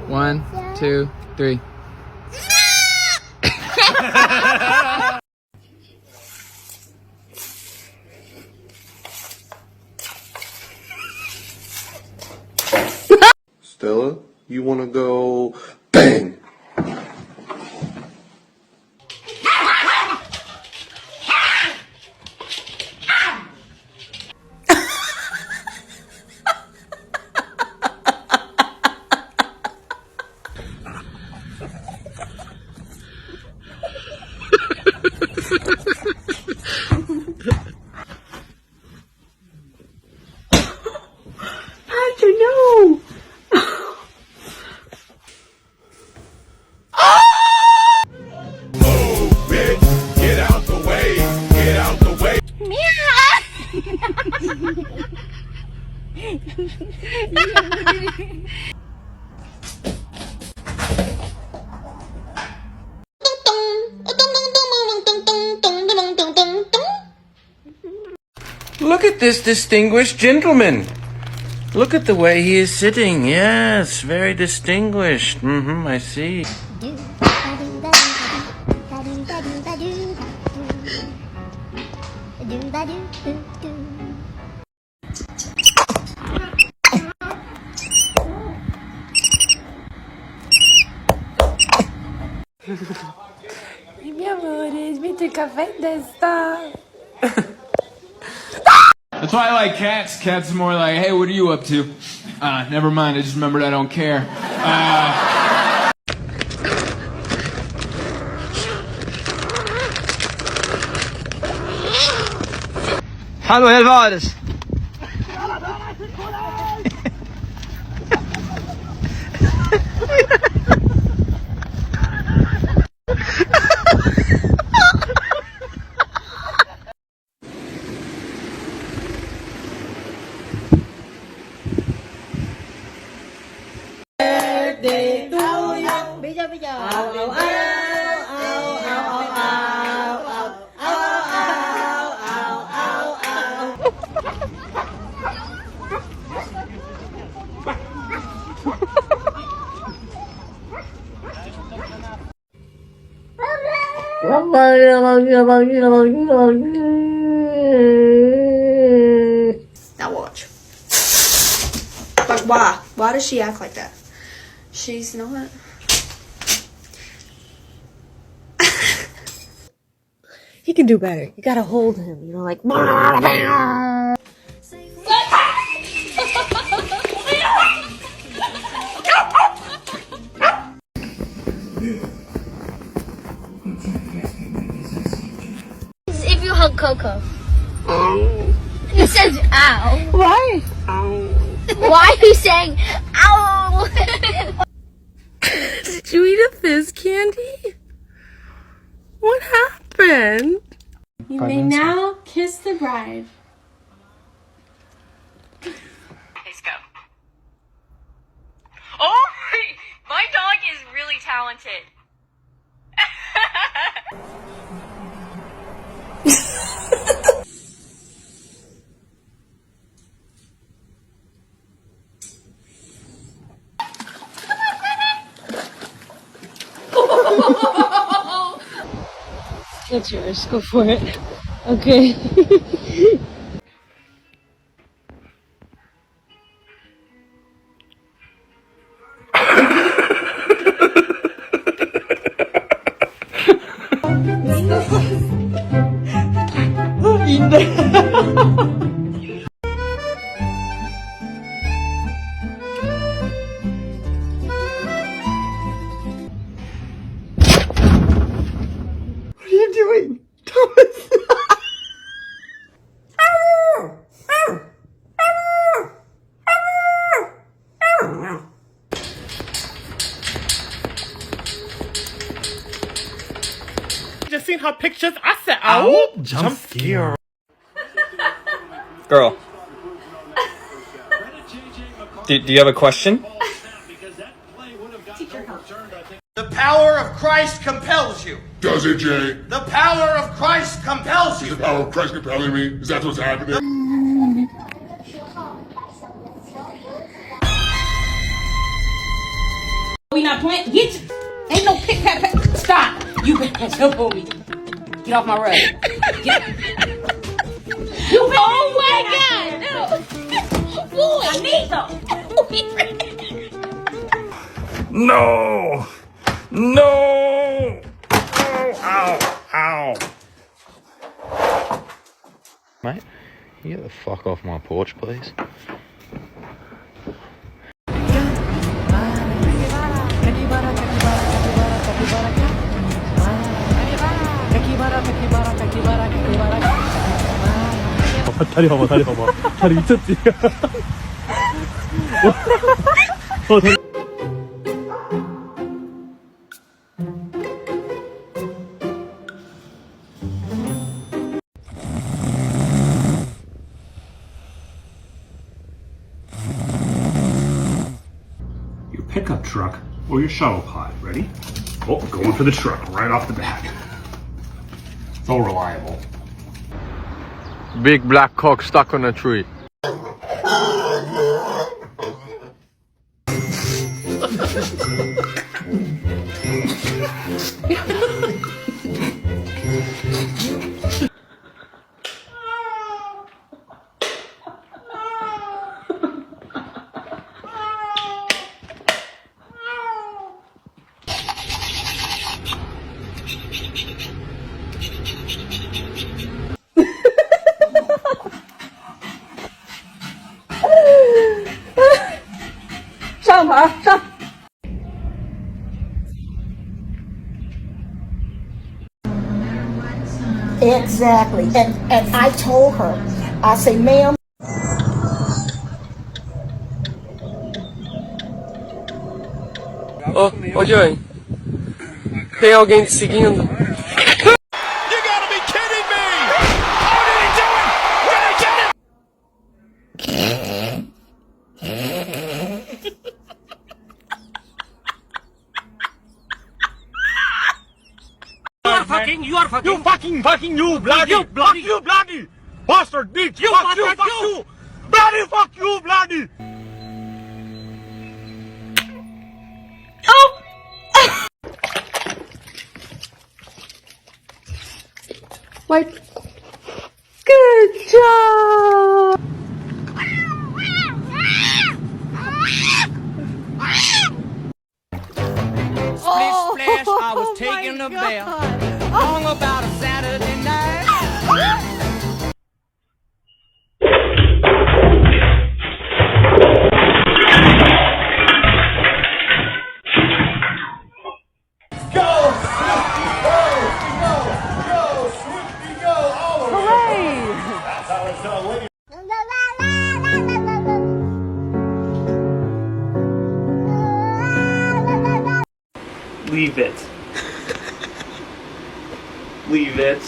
One, two, three. Stella, you want to go bang? How'd you know? Get out the way! Get out the way! Look at this distinguished gentleman. Look at the way he is sitting. Yes, very distinguished. I see. Mi amores, viste café de esta. That's why I like cats. Cats are more like, hey, what are you up to? Never mind, I just remembered I don't care. Hallo, help alles! Now watch. Like why? Why does she act like that? She's not. He can do better. You gotta hold him, you know, like. If you hug Coco. He says ow. Why? Why are you saying ow? Did you eat a fizz candy? What happened? You may now kiss the bride. Let's go. Oh, my dog is really talented. That's yours. Go for it. Okay. What are you doing? Thomas! Just seen her pictures. I said, oh, jump scare. Girl. Do you have a question? The power of Christ compels you. Does it, Jay? The power of Christ compels you. The power of Christ compelling me? Is that what's happening? We not playing. Get you. Ain't no pick pat pat. Stop. You better jump on me. Get off my rug. Get. You oh my God. Boy, I need them. No! No! Ow! Ow! Mate, you get the fuck off my porch, please. 다리 봐봐, 다리 봐봐. 다리 미쳤지? 다리. Your pickup truck or your shuttle pod, ready? Oh, going for the truck right off the bat. So reliable. Big black cock stuck on a tree. Exactly. And I told her, I say, ma'am. Oh, what are you doing? Tem alguém te seguindo? You gotta be kidding me! How did he do it? Did he get it? You are fucking, you bloody bastard bitch! You fuck you! Bloody fuck you, bloody! Oh! Like, good job! Splish splash, I was taking a bath. Long about a Saturday night. Leave it. Leave it.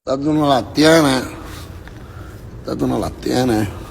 Tú no la tienes. Tú no la tienes.